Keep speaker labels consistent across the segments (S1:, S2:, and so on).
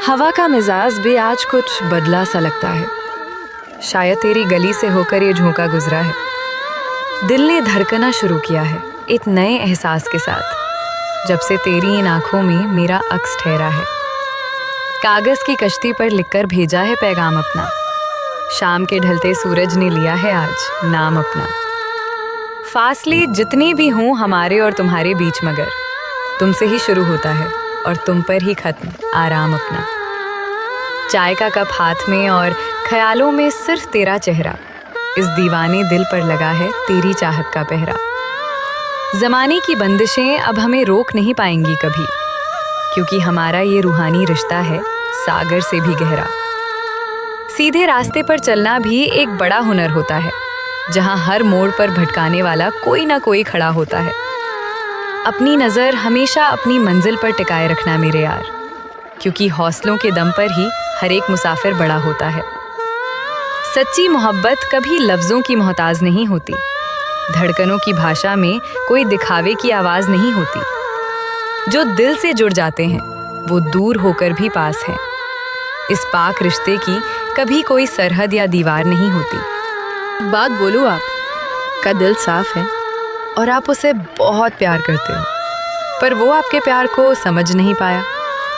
S1: हवा का मिजाज भी आज कुछ बदला सा लगता है। शायद तेरी गली से होकर ये झोंका गुजरा है। दिल ने धड़कना शुरू किया है एक नए एहसास के साथ, जब से तेरी इन आंखों में मेरा अक्स ठहरा है। कागज की कश्ती पर लिखकर भेजा है पैगाम अपना, शाम के ढलते सूरज ने लिया है आज नाम अपना। फासले जितने भी हों हमारे और तुम्हारे बीच, मगर तुमसे ही शुरू होता है और तुम पर ही खत्म आराम अपना। चाय का कप हाथ में और ख्यालों में सिर्फ तेरा चेहरा, इस दीवाने दिल पर लगा है तेरी चाहत का पहरा। जमाने की बंदिशें अब हमें रोक नहीं पाएंगी कभी, क्योंकि हमारा ये रूहानी रिश्ता है सागर से भी गहरा। सीधे रास्ते पर चलना भी एक बड़ा हुनर होता है, जहां हर मोड़ पर भटकाने वाला कोई ना कोई खड़ा होता है। अपनी नज़र हमेशा अपनी मंजिल पर टिकाए रखना मेरे यार, क्योंकि हौसलों के दम पर ही हर एक मुसाफिर बड़ा होता है। सच्ची मोहब्बत कभी लफ्ज़ों की मोहताज नहीं होती, धड़कनों की भाषा में कोई दिखावे की आवाज़ नहीं होती। जो दिल से जुड़ जाते हैं वो दूर होकर भी पास हैं। इस पाक रिश्ते की कभी कोई सरहद या दीवार नहीं होती।
S2: बात बोलो, आपका दिल साफ है
S1: और आप उसे बहुत प्यार करते हो, पर वो आपके प्यार को समझ नहीं पाया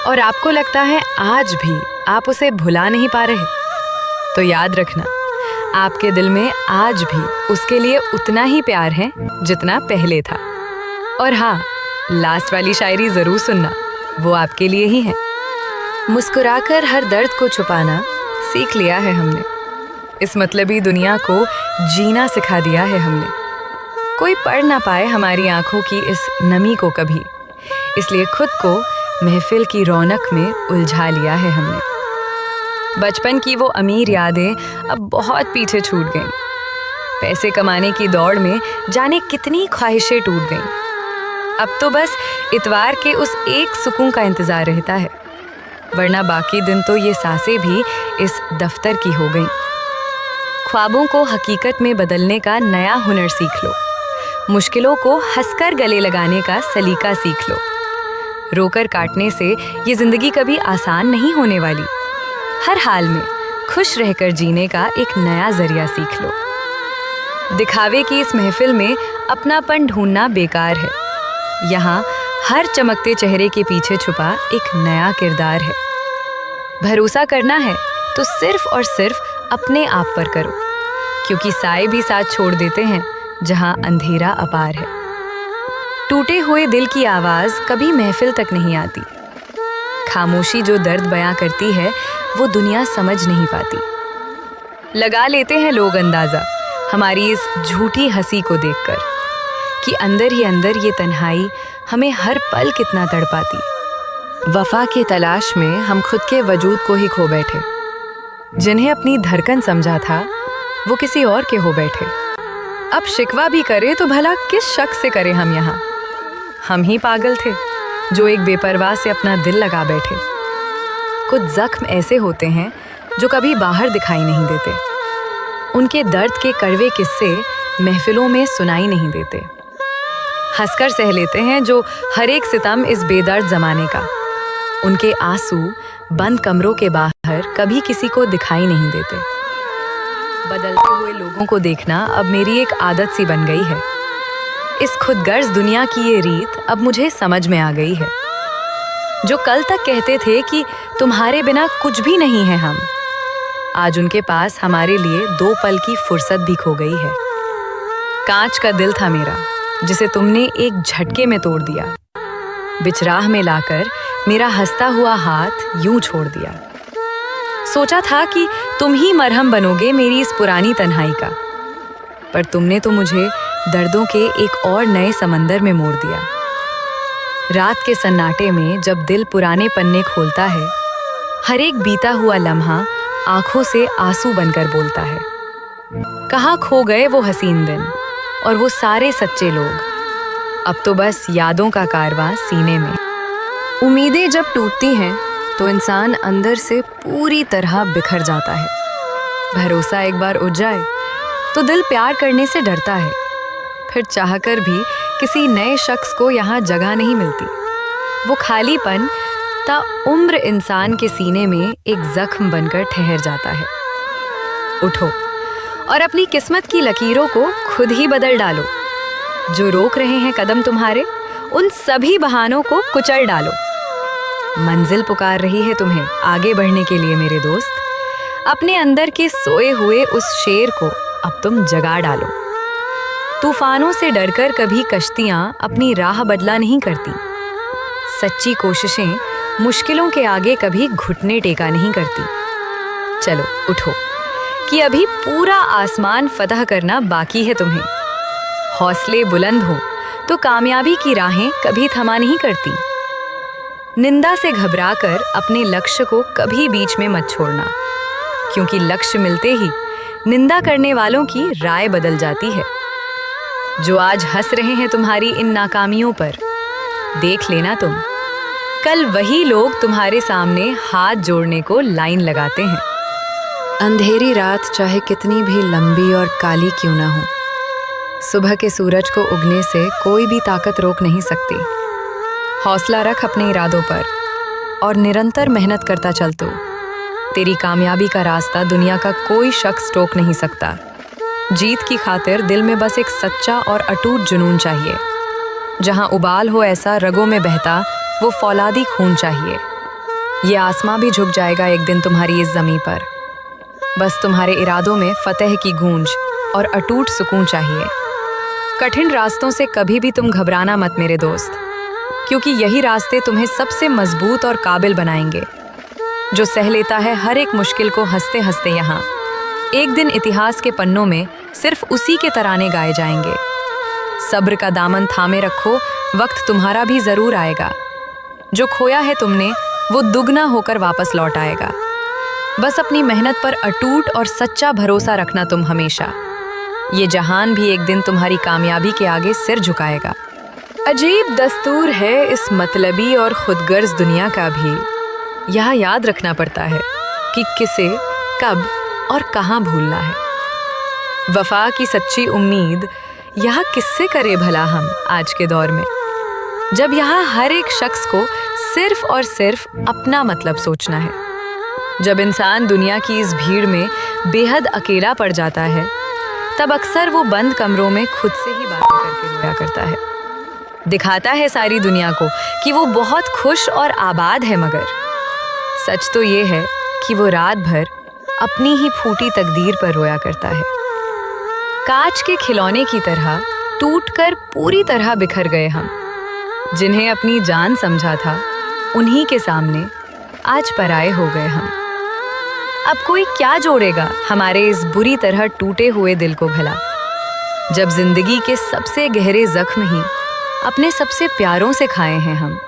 S1: और आपको लगता है आज भी आप उसे भुला नहीं पा रहे। तो याद रखना, आपके दिल में आज भी उसके लिए उतना ही प्यार है जितना पहले था। और हाँ, लास्ट वाली शायरी जरूर सुनना, वो आपके लिए ही है। मुस्कुराकर हर दर्द को छुपाना सीख लिया है हमने, इस मतलबी दुनिया को जीना सिखा दिया है हमने। कोई पढ़ ना पाए हमारी आंखों की इस नमी को कभी, इसलिए खुद को महफिल की रौनक में उलझा लिया है हमने। बचपन की वो अमीर यादें अब बहुत पीछे छूट गईं। पैसे कमाने की दौड़ में जाने कितनी ख्वाहिशें टूट गईं। अब तो बस इतवार के उस एक सुकून का इंतजार रहता है, वरना बाकी दिन तो ये सांसें भी इस दफ्तर की हो गईं। ख्वाबों को हकीकत में बदलने का नया हुनर सीख लो, मुश्किलों को हंसकर गले लगाने का सलीका सीख लो। रोकर काटने से ये जिंदगी कभी आसान नहीं होने वाली। हर हाल में खुश रहकर जीने का एक नया जरिया सीख लो। दिखावे की इस महफिल में अपनापन ढूंढना बेकार है। यहाँ हर चमकते चेहरे के पीछे छुपा एक नया किरदार है। भरोसा करना है तो सिर्फ और सिर्फ अपने आप पर करो, क्योंकि साए भी साथ छोड़ देते हैं जहां अंधेरा अपार है। टूटे हुए दिल की आवाज कभी महफिल तक नहीं आती। खामोशी जो दर्द बयां करती है वो दुनिया समझ नहीं पाती। लगा लेते हैं लोग अंदाजा हमारी इस झूठी हंसी को देखकर, कि अंदर ही अंदर ये तन्हाई हमें हर पल कितना तड़पाती। वफा की तलाश में हम खुद के वजूद को ही खो बैठे। जिन्हें अपनी धड़कन समझा था वो किसी और के हो बैठे। अब शिकवा भी करे तो भला किस शख्स से करे हम यहाँ। हम ही पागल थे जो एक बेपरवाह से अपना दिल लगा बैठे। कुछ जख्म ऐसे होते हैं जो कभी बाहर दिखाई नहीं देते। उनके दर्द के कड़वे किस्से महफिलों में सुनाई नहीं देते। हंसकर सह लेते हैं जो हर एक सितम इस बेदर्द जमाने का। उनके आंसू बंद कमरों के बाहर कभी किसी को दिखाई नहीं देते। बदलते हुए लोगों को देखना अब मेरी एक आदत सी बन गई है। इस खुदगर्ज दुनिया की ये रीत अब मुझे समझ में आ गई है। जो कल तक कहते थे कि तुम्हारे बिना कुछ भी नहीं है हम, आज उनके पास हमारे लिए 2 पल की फुर्सत भी खो गई है। कांच का दिल था मेरा जिसे तुमने एक झटके में तोड़ दिया। बिचराह में लाकर मेरा हंसता हुआ हाथ यूं छोड़ दिया। सोचा था कि तुम ही मरहम बनोगे मेरी इस पुरानी तन्हाई का, पर तुमने तो मुझे दर्दों के एक और नए समंदर में मोड़ दिया। रात के सन्नाटे में जब दिल पुराने पन्ने खोलता है, हर एक बीता हुआ लम्हा आंखों से आंसू बनकर बोलता है। कहाँ खो गए वो हसीन दिन और वो सारे सच्चे लोग। अब तो बस यादों का कारवां सीने में। उम्मीदें जब टूटती हैं तो इंसान अंदर से पूरी तरह बिखर जाता है। भरोसा एक बार उठ जाए तो दिल प्यार करने से डरता है। फिर चाहकर भी किसी नए शख्स को यहाँ जगह नहीं मिलती। वो खालीपन उम्र इंसान के सीने में एक जख्म बनकर ठहर जाता है। उठो और अपनी किस्मत की लकीरों को खुद ही बदल डालो। जो रोक रहे हैं कदम तुम्हारे, उन सभी बहानों को कुचल डालो। मंजिल पुकार रही है तुम्हें आगे बढ़ने के लिए मेरे दोस्त। अपने अंदर के सोए हुए उस शेर को अब तुम जगा डालो। तूफानों से डरकर कभी कश्तियां अपनी राह बदला नहीं करती। सच्ची कोशिशें मुश्किलों के आगे कभी घुटने टेका नहीं करती। चलो उठो कि अभी पूरा आसमान फतह करना बाकी है तुम्हें। हौसले बुलंद हो तो कामयाबी की राहें कभी थमा नहीं करती। निंदा से घबराकर अपने लक्ष्य को कभी बीच में मत छोड़ना, क्योंकि लक्ष्य मिलते ही निंदा करने वालों की राय बदल जाती है। जो आज हंस रहे हैं तुम्हारी इन नाकामियों पर, देख लेना तुम, कल वही लोग तुम्हारे सामने हाथ जोड़ने को लाइन लगाते हैं।
S2: अंधेरी रात चाहे कितनी भी लंबी और काली क्यों ना हो,
S1: सुबह के सूरज को उगने से कोई भी ताकत रोक नहीं सकती। हौसला रख अपने इरादों पर और निरंतर मेहनत करता चल तू। तेरी कामयाबी का रास्ता दुनिया का कोई शख्स रोक नहीं सकता। जीत की खातिर दिल में बस एक सच्चा और अटूट जुनून चाहिए। जहां उबाल हो ऐसा रगों में बहता वो फौलादी खून चाहिए। ये आसमां भी झुक जाएगा एक दिन तुम्हारी इस ज़मीं पर। बस तुम्हारे इरादों में फतेह की गूंज और अटूट सुकून चाहिए। कठिन रास्तों से कभी भी तुम घबराना मत मेरे दोस्त, क्योंकि यही रास्ते तुम्हें सबसे मजबूत और काबिल बनाएंगे। जो सह लेता है हर एक मुश्किल को हंसते हंसते यहाँ, एक दिन इतिहास के पन्नों में सिर्फ उसी के तराने गाए जाएंगे। सब्र का दामन थामे रखो, वक्त तुम्हारा भी जरूर आएगा। जो खोया है तुमने वो दुगना होकर वापस लौट आएगा। बस अपनी मेहनत पर अटूट और सच्चा भरोसा रखना तुम हमेशा। ये जहान भी एक दिन तुम्हारी कामयाबी के आगे सिर झुकाएगा।
S2: अजीब दस्तूर है इस मतलबी और खुदगर्ज दुनिया का भी।
S1: यह याद रखना पड़ता है कि किसे, कब और कहाँ भूलना है। वफा की सच्ची उम्मीद यह किससे करे भला हम आज के दौर में, जब यहाँ हर एक शख्स को सिर्फ और सिर्फ अपना मतलब सोचना है। जब इंसान दुनिया की इस भीड़ में बेहद अकेला पड़ जाता है, तब अक्सर वो बंद कमरों में खुद से ही बातें करके रोया करता है। दिखाता है सारी दुनिया को कि वो बहुत खुश और आबाद है, मगर सच तो ये है कि वो रात भर अपनी ही फूटी तकदीर पर रोया करता है। कांच के खिलौने की तरह टूटकर पूरी तरह बिखर गए हम। जिन्हें अपनी जान समझा था, उन्हीं के सामने आज पराए हो गए हम। अब कोई क्या जोड़ेगा हमारे इस बुरी तरह टूटे हुए दिल को भला, जब जिंदगी के सबसे गहरे जख्म ही अपने सबसे प्यारों से खाए हैं हम।